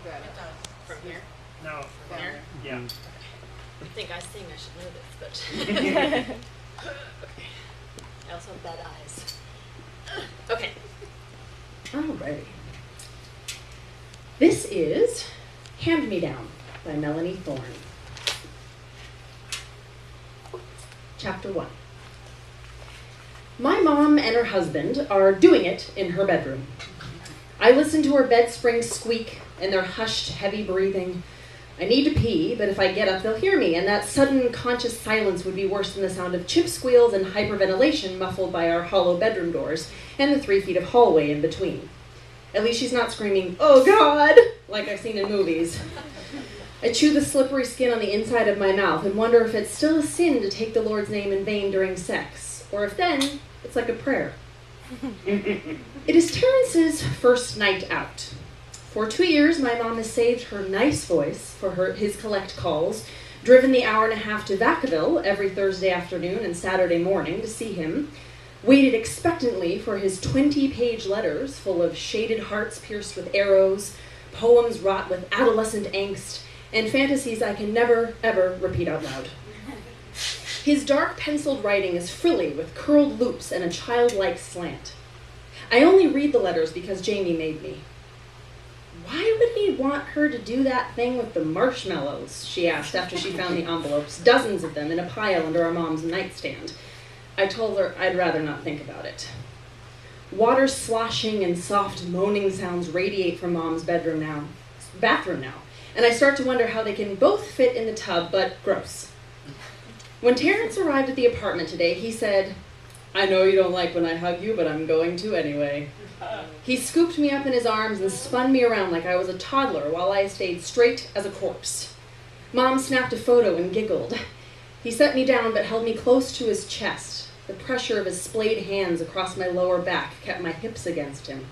grab it. From here? No. From here? Yeah. I think I sing, I should know this, but... Okay. I also have bad eyes. Okay. Alrighty. This is Hand Me Down by Melanie Thorne. Chapter 1. My mom and her husband are doing it in her bedroom. I listen to her bed springs squeak and their hushed, heavy breathing. I need to pee, but if I get up, they'll hear me, and that sudden, conscious silence would be worse than the sound of chip squeals and hyperventilation muffled by our hollow bedroom doors and the 3 feet of hallway in between. At least she's not screaming, "Oh God!" like I've seen in movies. I chew the slippery skin on the inside of my mouth and wonder if it's still a sin to take the Lord's name in vain during sex, or if then it's like a prayer. It is Terrence's first night out. For 2 years, my mom has saved her nice voice for his collect calls, driven the hour and a half to Vacaville every Thursday afternoon and Saturday morning to see him, waited expectantly for his 20-page letters full of shaded hearts pierced with arrows, poems wrought with adolescent angst, and fantasies I can never, ever repeat out loud. His dark penciled writing is frilly with curled loops and a childlike slant. I only read the letters because Jamie made me. "Why would he want her to do that thing with the marshmallows?" she asked after she found the envelopes, dozens of them in a pile under our mom's nightstand. I told her I'd rather not think about it. Water sloshing and soft moaning sounds radiate from Mom's bathroom now, and I start to wonder how they can both fit in the tub, but gross. When Terrence arrived at the apartment today, he said, "I know you don't like when I hug you, but I'm going to anyway." He scooped me up in his arms and spun me around like I was a toddler while I stayed straight as a corpse. Mom snapped a photo and giggled. He set me down but held me close to his chest. The pressure of his splayed hands across my lower back kept my hips against him.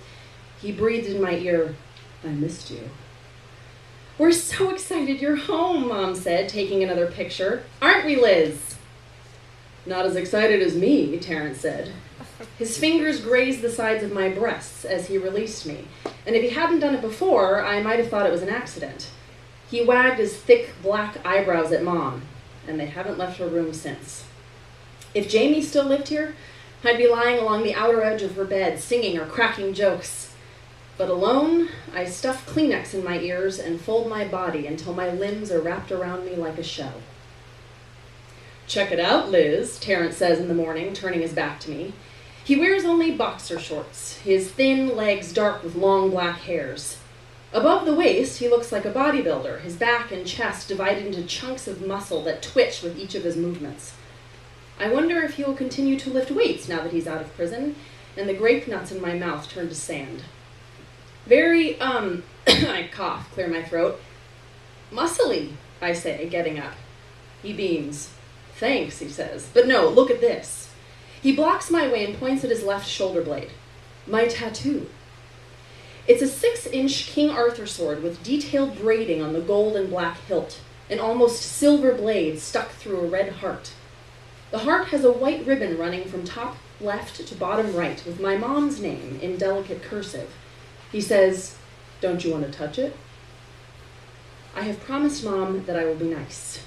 He breathed in my ear, "I missed you." "We're so excited you're home," Mom said, taking another picture. "Aren't we, Liz?" "Not as excited as me," Terrence said. His fingers grazed the sides of my breasts as he released me, and if he hadn't done it before, I might have thought it was an accident. He wagged his thick black eyebrows at Mom, and they haven't left her room since. If Jamie still lived here, I'd be lying along the outer edge of her bed, singing or cracking jokes. But alone, I stuff Kleenex in my ears and fold my body until my limbs are wrapped around me like a shell. "Check it out, Liz," Terrence says in the morning, turning his back to me. He wears only boxer shorts, his thin legs dark with long black hairs. Above the waist, he looks like a bodybuilder, his back and chest divided into chunks of muscle that twitch with each of his movements. I wonder if he will continue to lift weights now that he's out of prison, and the grape nuts in my mouth turn to sand. I cough, clear my throat. "Muscly," I say, getting up. He beams. "Thanks," he says, "but no, look at this." He blocks my way and points at his left shoulder blade. "My tattoo." It's a 6-inch King Arthur sword with detailed braiding on the gold and black hilt, an almost silver blade stuck through a red heart. The heart has a white ribbon running from top left to bottom right with my mom's name in delicate cursive. He says, "Don't you want to touch it?" I have promised Mom that I will be nice.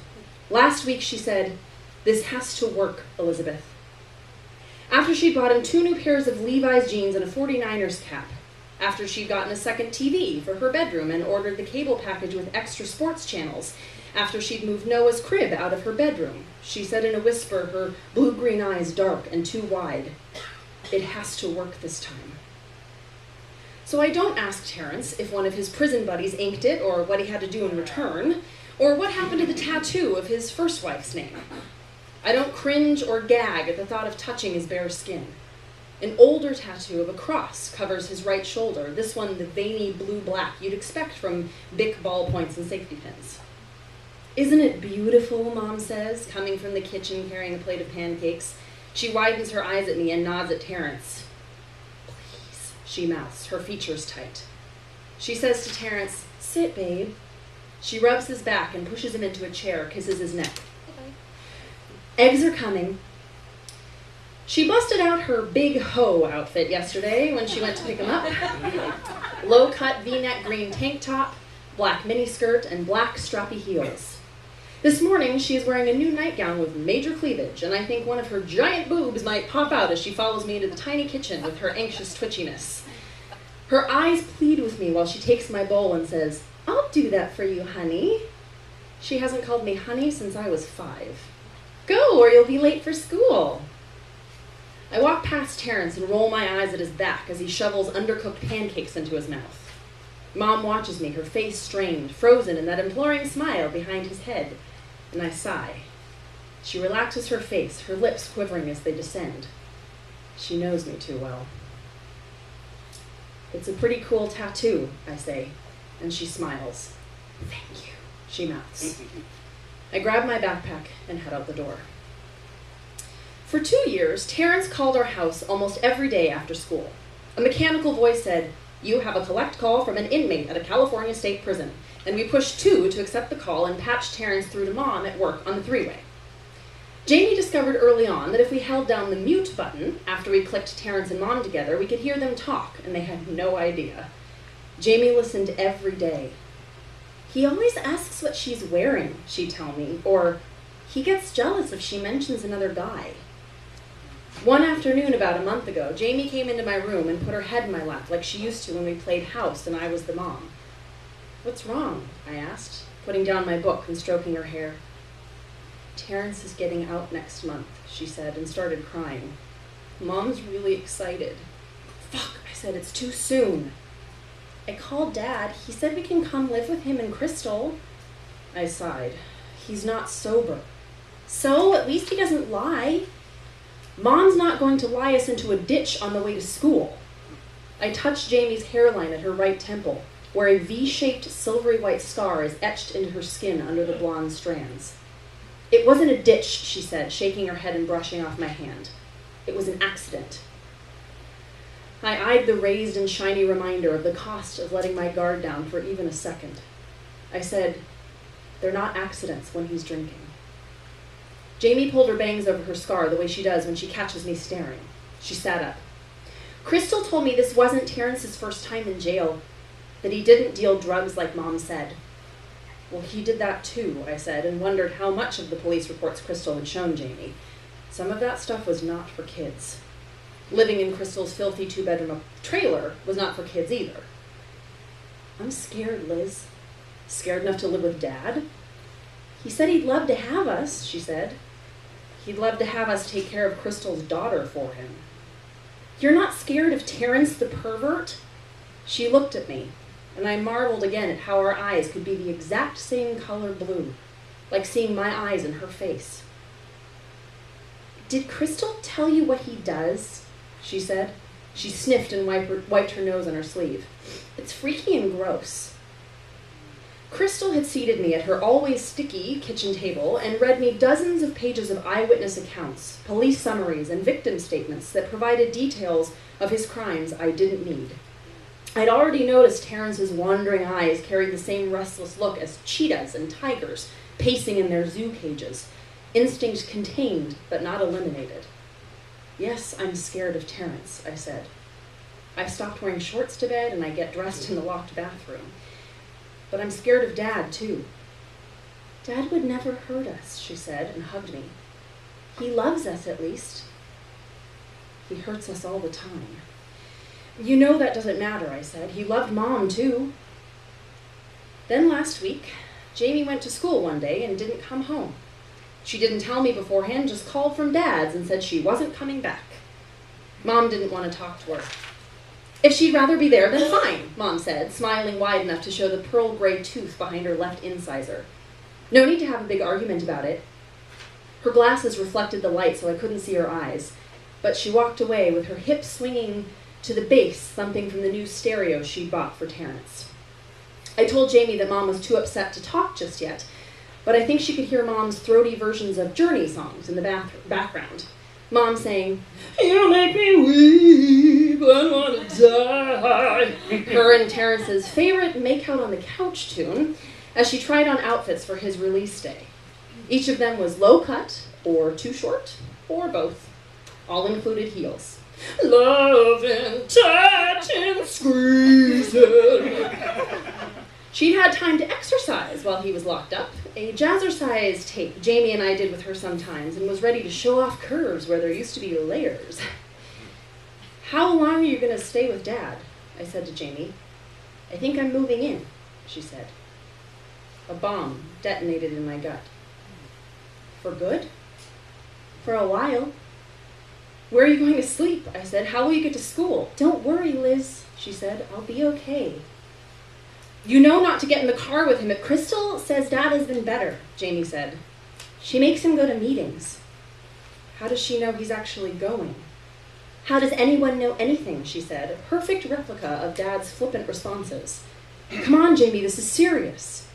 Last week she said, "This has to work, Elizabeth." After she'd bought him 2 new pairs of Levi's jeans and a 49ers cap. After she'd gotten a second TV for her bedroom and ordered the cable package with extra sports channels. After she'd moved Noah's crib out of her bedroom. She said in a whisper, her blue-green eyes dark and too wide, "It has to work this time." So I don't ask Terrence if one of his prison buddies inked it or what he had to do in return, or what happened to the tattoo of his first wife's name. I don't cringe or gag at the thought of touching his bare skin. An older tattoo of a cross covers his right shoulder, this one the veiny blue-black you'd expect from Bic ballpoints and safety pins. "Isn't it beautiful?" Mom says, coming from the kitchen carrying a plate of pancakes. She widens her eyes at me and nods at Terrence. "Please," she mouths, her features tight. She says to Terrence, "Sit, babe." She rubs his back and pushes him into a chair, kisses his neck. "Eggs are coming." She busted out her big hoe outfit yesterday when she went to pick him up. Low-cut V-neck green tank top, black miniskirt, and black strappy heels. This morning, she is wearing a new nightgown with major cleavage, and I think one of her giant boobs might pop out as she follows me into the tiny kitchen with her anxious twitchiness. Her eyes plead with me while she takes my bowl and says, "I'll do that for you, honey." She hasn't called me honey since I was 5. Go, or you'll be late for school. I walk past Terrence and roll my eyes at his back as he shovels undercooked pancakes into his mouth. Mom watches me, her face strained, frozen in that imploring smile behind his head, and I sigh. She relaxes her face, her lips quivering as they descend. She knows me too well. "It's a pretty cool tattoo," I say, and she smiles. "Thank you," she mouths. I grab my backpack and head out the door. For 2 years, Terrence called our house almost every day after school. A mechanical voice said, "You have a collect call from an inmate at a California state prison," and we pushed 2 to accept the call and patched Terrence through to Mom at work on the 3-way. Jamie discovered early on that if we held down the mute button after we clicked Terrence and Mom together, we could hear them talk, and they had no idea. Jamie listened every day. "He always asks what she's wearing," she'd tell me, or "he gets jealous if she mentions another guy." One afternoon about a month ago, Jamie came into my room and put her head in my lap like she used to when we played house and I was the mom. "What's wrong?" I asked, putting down my book and stroking her hair. "Terrence is getting out next month," she said, and started crying. "Mom's really excited." "Fuck," I said, "it's too soon." "I called Dad. He said we can come live with him and Crystal." I sighed. "He's not sober." "So, at least he doesn't lie." "Mom's not going to lie us into a ditch on the way to school." I touched Jamie's hairline at her right temple, where a V-shaped silvery white scar is etched into her skin under the blonde strands. "It wasn't a ditch," she said, shaking her head and brushing off my hand. "It was an accident." I eyed the raised and shiny reminder of the cost of letting my guard down for even a second. I said, "They're not accidents when he's drinking." Jamie pulled her bangs over her scar the way she does when she catches me staring. She sat up. "Crystal told me this wasn't Terrence's first time in jail, that he didn't deal drugs like Mom said." "Well, he did that too," I said, and wondered how much of the police reports Crystal had shown Jamie. Some of that stuff was not for kids. Living in Crystal's filthy 2-bedroom trailer was not for kids either. "I'm scared, Liz." "Scared enough to live with Dad?" "He said he'd love to have us," she said. "He'd love to have us take care of Crystal's daughter for him." "You're not scared of Terrence the pervert?" She looked at me, and I marveled again at how our eyes could be the exact same color blue, like seeing my eyes in her face. "Did Crystal tell you what he does?" she said. She sniffed and wiped her nose on her sleeve. "It's freaky and gross." Crystal had seated me at her always sticky kitchen table and read me dozens of pages of eyewitness accounts, police summaries, and victim statements that provided details of his crimes I didn't need. I'd already noticed Terrence's wandering eyes carried the same restless look as cheetahs and tigers pacing in their zoo cages, instinct contained but not eliminated. "Yes, I'm scared of Terrence," I said. "I've stopped wearing shorts to bed and I get dressed in the locked bathroom. But I'm scared of Dad, too." "Dad would never hurt us," she said, and hugged me. "He loves us, at least." "He hurts us all the time." "You know that doesn't matter," I said. "He loved Mom, too." Then last week, Jamie went to school one day and didn't come home. She didn't tell me beforehand, just called from Dad's and said she wasn't coming back. Mom didn't want to talk to her. "If she'd rather be there, then fine," Mom said, smiling wide enough to show the pearl gray tooth behind her left incisor. "No need to have a big argument about it." Her glasses reflected the light so I couldn't see her eyes, but she walked away with her hips swinging to the bass thumping from the new stereo she'd bought for Terrence. I told Jamie that Mom was too upset to talk just yet, but I think she could hear Mom's throaty versions of Journey songs in the background. Mom saying, "You make me weep, I want to die," her and Terrence's favorite Make Out on the Couch tune, as she tried on outfits for his release day. Each of them was low cut, or too short, or both. All included heels. "Love and touch and squeezing." She'd had time to exercise while he was locked up, a jazzercise tape Jamie and I did with her sometimes, and was ready to show off curves where there used to be layers. "How long are you going to stay with Dad?" I said to Jamie. "I think I'm moving in," she said. A bomb detonated in my gut. "For good?" "For a while." "Where are you going to sleep?" I said. "How will you get to school?" "Don't worry, Liz," she said. "I'll be okay." "You know not to get in the car with him. If Crystal says Dad has been better," Jamie said. "She makes him go to meetings." "How does she know he's actually going?" "How does anyone know anything?" she said, a perfect replica of Dad's flippant responses. "Come on, Jamie, this is serious."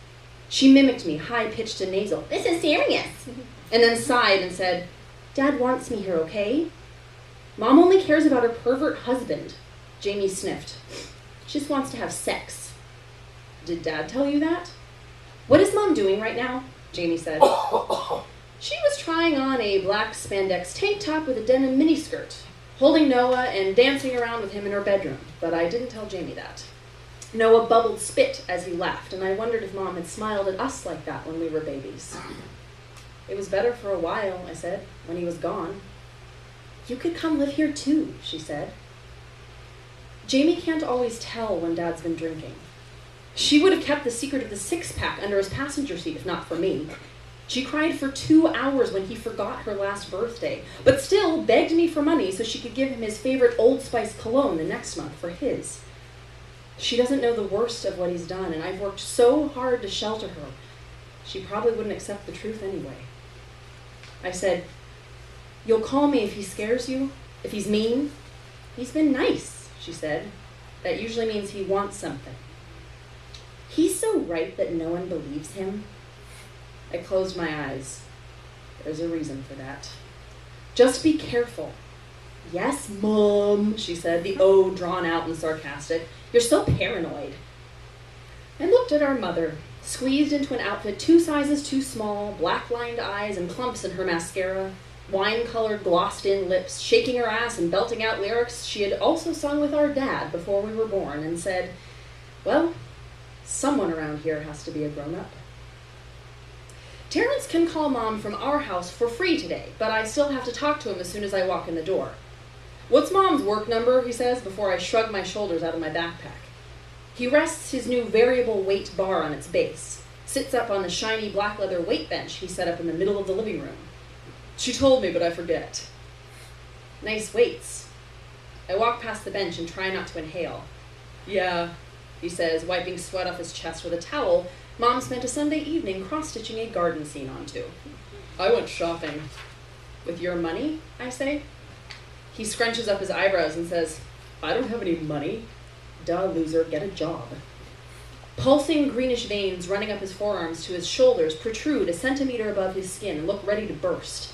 She mimicked me, high-pitched and nasal. "This is serious." And then sighed and said, "Dad wants me here, okay? Mom only cares about her pervert husband." Jamie sniffed. "She just wants to have sex." "Did Dad tell you that?" "What is Mom doing right now?" Jamie said. She was trying on a black spandex tank top with a denim miniskirt, holding Noah and dancing around with him in her bedroom, but I didn't tell Jamie that. Noah bubbled spit as he laughed, and I wondered if Mom had smiled at us like that when we were babies. "It was better for a while," I said, "when he was gone." "You could come live here too," she said. Jamie can't always tell when Dad's been drinking. She would have kept the secret of the six-pack under his passenger seat if not for me. She cried for 2 hours when he forgot her last birthday, but still begged me for money so she could give him his favorite Old Spice cologne the next month for his. She doesn't know the worst of what he's done, and I've worked so hard to shelter her. She probably wouldn't accept the truth anyway. I said, "You'll call me if he scares you? If he's mean?" "He's been nice," she said. "That usually means he wants something." "He's so right that no one believes him." I closed my eyes. There's a reason for that. "Just be careful." "Yes, Mom," she said, the O drawn out and sarcastic. "You're so paranoid." I looked at our mother, squeezed into an outfit 2 sizes too small, black-lined eyes and clumps in her mascara, wine-colored, glossed-in lips, shaking her ass and belting out lyrics she had also sung with our dad before we were born, and said, "Well, someone around here has to be a grown-up." "Terrence can call Mom from our house for free today, but I still have to talk to him as soon as I walk in the door." "What's Mom's work number?" he says before I shrug my shoulders out of my backpack. He rests his new variable weight bar on its base, sits up on the shiny black leather weight bench he set up in the middle of the living room. "She told me, but I forget." "Nice weights." I walk past the bench and try not to inhale. "Yeah," he says, wiping sweat off his chest with a towel Mom spent a Sunday evening cross-stitching a garden scene onto. "I went shopping." "With your money?" I say. He scrunches up his eyebrows and says, "I don't have any money." "Duh, loser, get a job." Pulsing greenish veins running up his forearms to his shoulders protrude a centimeter above his skin and look ready to burst.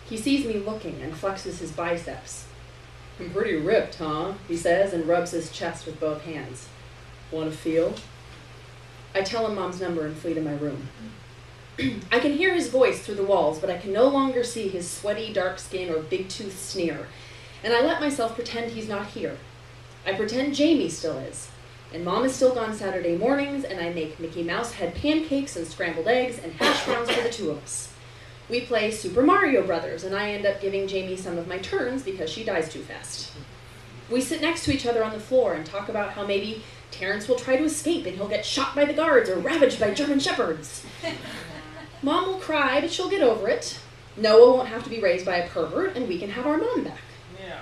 He sees me looking and flexes his biceps. "I'm pretty ripped, huh?" he says and rubs his chest with both hands. "Want to feel?" I tell him Mom's number and flee to my room. I can hear his voice through the walls, but I can no longer see his sweaty, dark skin or big-toothed sneer, and I let myself pretend he's not here. I pretend Jamie still is, and Mom is still gone Saturday mornings, and I make Mickey Mouse head pancakes and scrambled eggs and hash browns for the 2 of us. We play Super Mario Brothers, and I end up giving Jamie some of my turns because she dies too fast. We sit next to each other on the floor and talk about how maybe Terrence will try to escape and he'll get shot by the guards or ravaged by German shepherds. Mom will cry, but she'll get over it. Noah won't have to be raised by a pervert, and we can have our mom back. Yeah.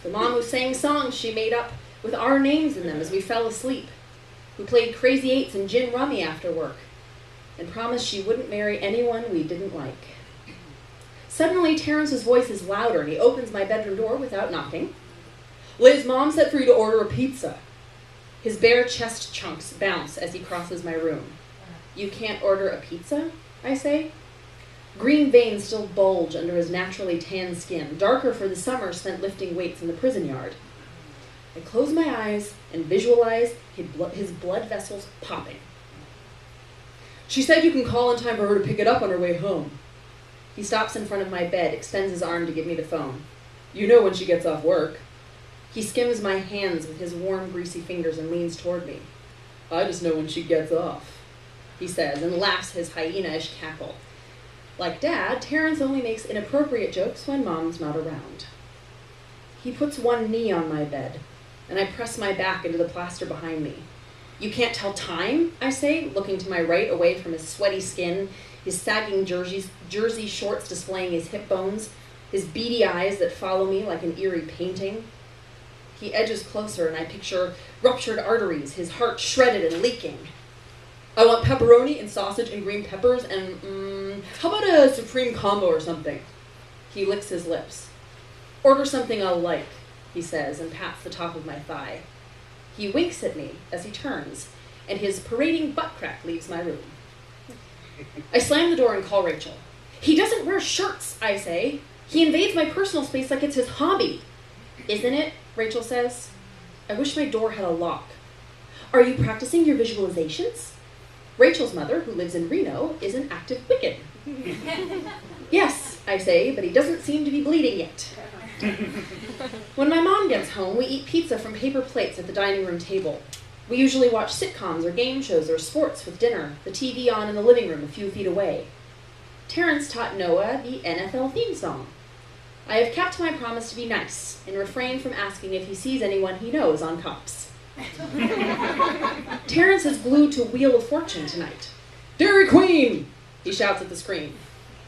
The mom who sang songs she made up with our names in them as we fell asleep, who played crazy eights and gin rummy after work, and promised she wouldn't marry anyone we didn't like. Suddenly, Terrence's voice is louder, and he opens my bedroom door without knocking. "Liz, Mom said for you to order a pizza." His bare chest chunks bounce as he crosses my room. "You can't order a pizza?" I say. Green veins still bulge under his naturally tan skin, darker for the summer spent lifting weights in the prison yard. I close my eyes and visualize his blood vessels popping. "She said you can call in time for her to pick it up on her way home." He stops in front of my bed, extends his arm to give me the phone. "You know when she gets off work." He skims my hands with his warm, greasy fingers and leans toward me. I just know when she gets off, he says, and laughs his hyena-ish cackle. Like Dad, Terrence only makes inappropriate jokes when Mom's not around. He puts one knee on my bed, and I press my back into the plaster behind me. You can't tell time, I say, looking to my right away from his sweaty skin, his sagging jersey shorts displaying his hip bones, his beady eyes that follow me like an eerie painting. He edges closer, and I picture ruptured arteries, his heart shredded and leaking. I want pepperoni and sausage and green peppers and, how about a supreme combo or something? He licks his lips. Order something I'll like, he says, and pats the top of my thigh. He winks at me as he turns, and his parading butt crack leaves my room. I slam the door and call Rachel. He doesn't wear shirts, I say. He invades my personal space like it's his hobby. Isn't it? Rachel says. I wish my door had a lock. Are you practicing your visualizations? Rachel's mother, who lives in Reno, is an active Wiccan. Yes, I say, but he doesn't seem to be bleeding yet. When my mom gets home, we eat pizza from paper plates at the dining room table. We usually watch sitcoms or game shows or sports with dinner, the TV on in the living room a few feet away. Terrence taught Noah the NFL theme song. I have kept my promise to be nice and refrain from asking if he sees anyone he knows on Cops. Terrence is glued to Wheel of Fortune tonight. Dairy Queen! He shouts at the screen.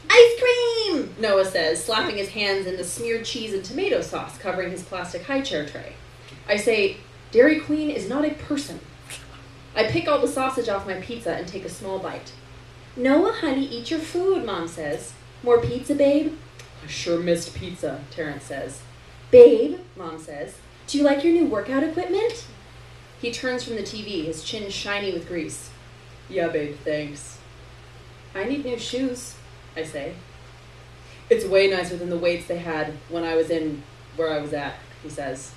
Ice cream! Noah says, slapping his hands in the smeared cheese and tomato sauce covering his plastic high chair tray. I say, Dairy Queen is not a person. I pick all the sausage off my pizza and take a small bite. Noah, honey, eat your food, Mom says. More pizza, babe? I sure missed pizza, Terrence says. Babe, Mom says, do you like your new workout equipment? He turns from the TV, his chin shiny with grease. Yeah, babe, thanks. I need new shoes, I say. It's way nicer than the weights they had when I was in where I was at, he says.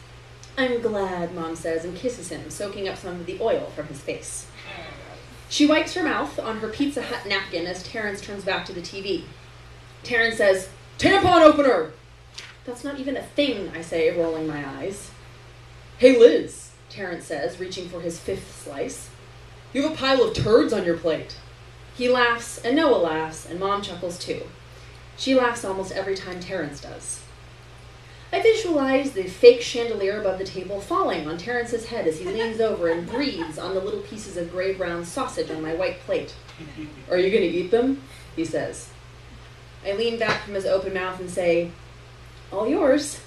I'm glad, Mom says, and kisses him, soaking up some of the oil from his face. She wipes her mouth on her Pizza Hut napkin as Terrence turns back to the TV. Terrence says, tampon opener! That's not even a thing, I say, rolling my eyes. Hey, Liz, Terrence says, reaching for his 5th slice. You have a pile of turds on your plate. He laughs, and Noah laughs, and Mom chuckles too. She laughs almost every time Terrence does. I visualize the fake chandelier above the table falling on Terrence's head as he leans over and breathes on the little pieces of gray-brown sausage on my white plate. Are you going to eat them? He says. I lean back from his open mouth and say, all yours.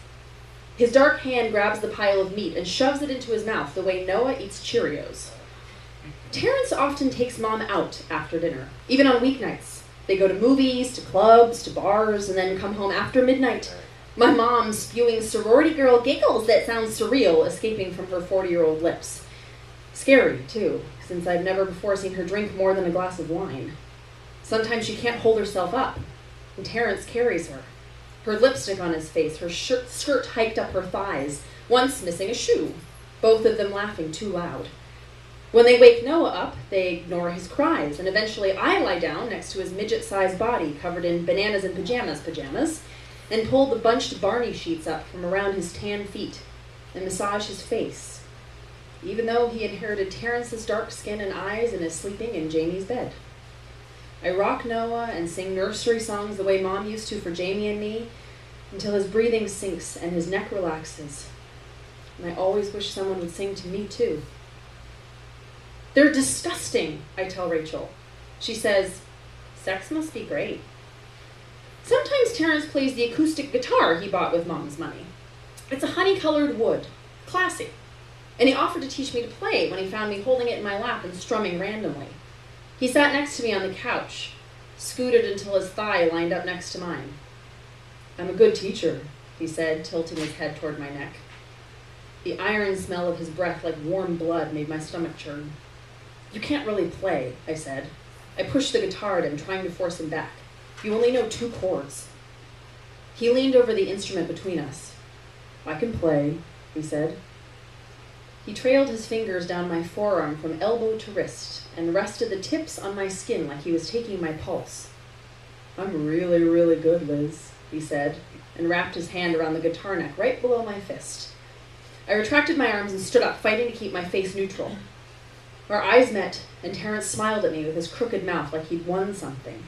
His dark hand grabs the pile of meat and shoves it into his mouth the way Noah eats Cheerios. Terrence often takes Mom out after dinner, even on weeknights. They go to movies, to clubs, to bars, and then come home after midnight. My mom spewing sorority girl giggles that sound surreal escaping from her 40-year-old lips. Scary, too, since I've never before seen her drink more than a glass of wine. Sometimes she can't hold herself up, and Terrence carries her. Her lipstick on his face, her skirt hiked up her thighs, once missing a shoe, both of them laughing too loud. When they wake Noah up, they ignore his cries, and eventually I lie down next to his midget-sized body covered in bananas and pajamas, and pull the bunched Barney sheets up from around his tan feet and massage his face, even though he inherited Terrence's dark skin and eyes and is sleeping in Jamie's bed. I rock Noah and sing nursery songs the way Mom used to for Jamie and me until his breathing sinks and his neck relaxes. And I always wish someone would sing to me too. They're disgusting, I tell Rachel. She says, sex must be great. Sometimes Terrence plays the acoustic guitar he bought with Mom's money. It's a honey-colored wood, classy. And he offered to teach me to play when he found me holding it in my lap and strumming randomly. He sat next to me on the couch, scooted until his thigh lined up next to mine. I'm a good teacher, he said, tilting his head toward my neck. The iron smell of his breath like warm blood made my stomach churn. You can't really play, I said. I pushed the guitar at him, trying to force him back. You only know 2 chords. He leaned over the instrument between us. I can play, he said. He trailed his fingers down my forearm from elbow to wrist and rested the tips on my skin like he was taking my pulse. I'm really, really good, Liz, he said, and wrapped his hand around the guitar neck right below my fist. I retracted my arms and stood up, fighting to keep my face neutral. Our eyes met, and Terrence smiled at me with his crooked mouth like he'd won something.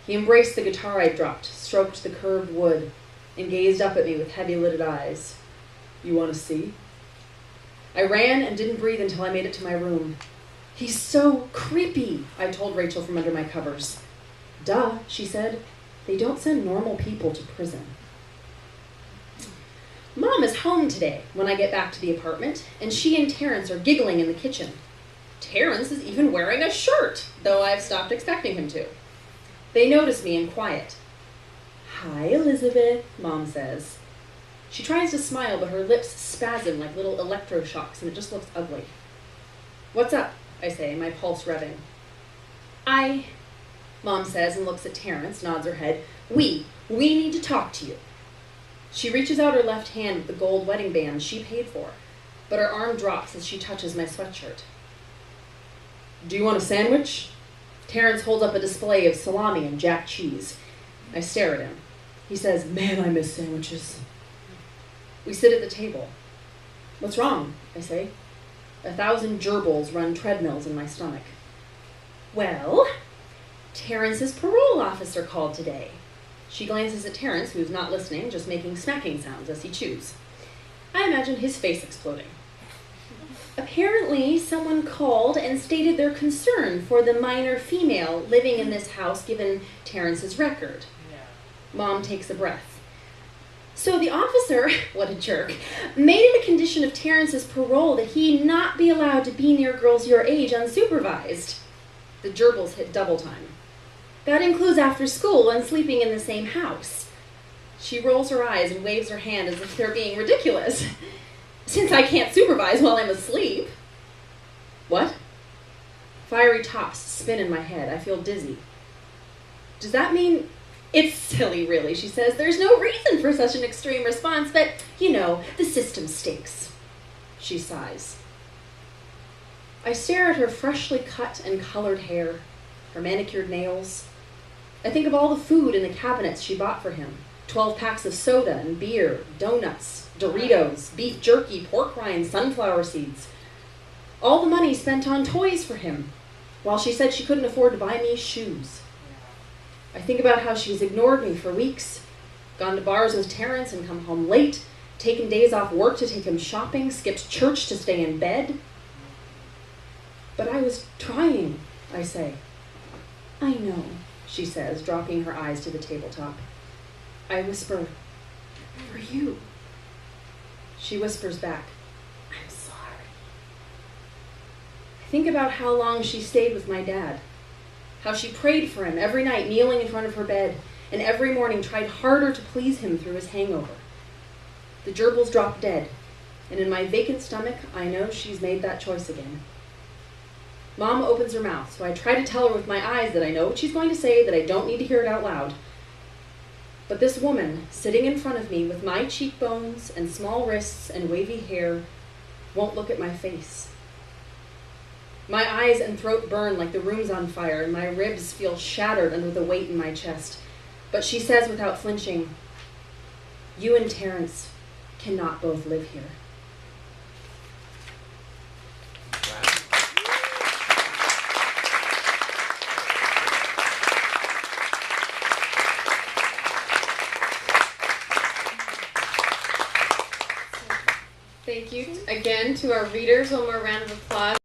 He embraced the guitar I'd dropped, stroked the curved wood, and gazed up at me with heavy-lidded eyes. "You want to see?" I ran and didn't breathe until I made it to my room. "He's so creepy," I told Rachel from under my covers. "Duh," she said. "They don't send normal people to prison." Mom is home today when I get back to the apartment, and she and Terrence are giggling in the kitchen. Terrence is even wearing a shirt, though I've stopped expecting him to. They notice me and quiet. "Hi, Elizabeth," Mom says. She tries to smile, but her lips spasm like little electroshocks, and it just looks ugly. "What's up?" I say, my pulse revving. Mom says and looks at Terrence, nods her head. We need to talk to you." She reaches out her left hand with the gold wedding band she paid for, but her arm drops as she touches my sweatshirt. "Do you want a sandwich?" Terrence holds up a display of salami and jack cheese. I stare at him. He says, "Man, I miss sandwiches." We sit at the table. "What's wrong?" I say. 1,000 gerbils run treadmills in my stomach. "Well, Terrence's parole officer called today." She glances at Terrence, who's not listening, just making smacking sounds as he chews. I imagine his face exploding. "Apparently, someone called and stated their concern for the minor female living in this house given Terrence's record." Yeah. Mom takes a breath. "So the officer," what a jerk, "made it a condition of Terrence's parole that he not be allowed to be near girls your age unsupervised." The gerbils hit double time. "That includes after school and sleeping in the same house." She rolls her eyes and waves her hand as if they're being ridiculous. "Since I can't supervise while I'm asleep." What? Fiery tops spin in my head. I feel dizzy. "Does that mean—" "It's silly, really," she says. "There's no reason for such an extreme response, but, the system stinks." She sighs. I stare at her freshly cut and colored hair, her manicured nails. I think of all the food in the cabinets she bought for him. 12 packs of soda and beer, donuts, Doritos, beef jerky, pork rinds, sunflower seeds. All the money spent on toys for him, while she said she couldn't afford to buy me shoes. I think about how she's ignored me for weeks, gone to bars with Terrence and come home late, taken days off work to take him shopping, skipped church to stay in bed. "But I was trying," I say. "I know," she says, dropping her eyes to the tabletop. I whisper, "For you." She whispers back, "I'm sorry." I think about how long she stayed with my dad, how she prayed for him every night kneeling in front of her bed, and every morning tried harder to please him through his hangover. The gerbils drop dead, and in my vacant stomach, I know she's made that choice again. Mom opens her mouth, so I try to tell her with my eyes that I know what she's going to say, that I don't need to hear it out loud. But this woman, sitting in front of me with my cheekbones and small wrists and wavy hair, won't look at my face. My eyes and throat burn like the room's on fire, and my ribs feel shattered under the weight in my chest. But she says without flinching, "You and Terrence cannot both live here." Thank you again to our readers. One more round of applause.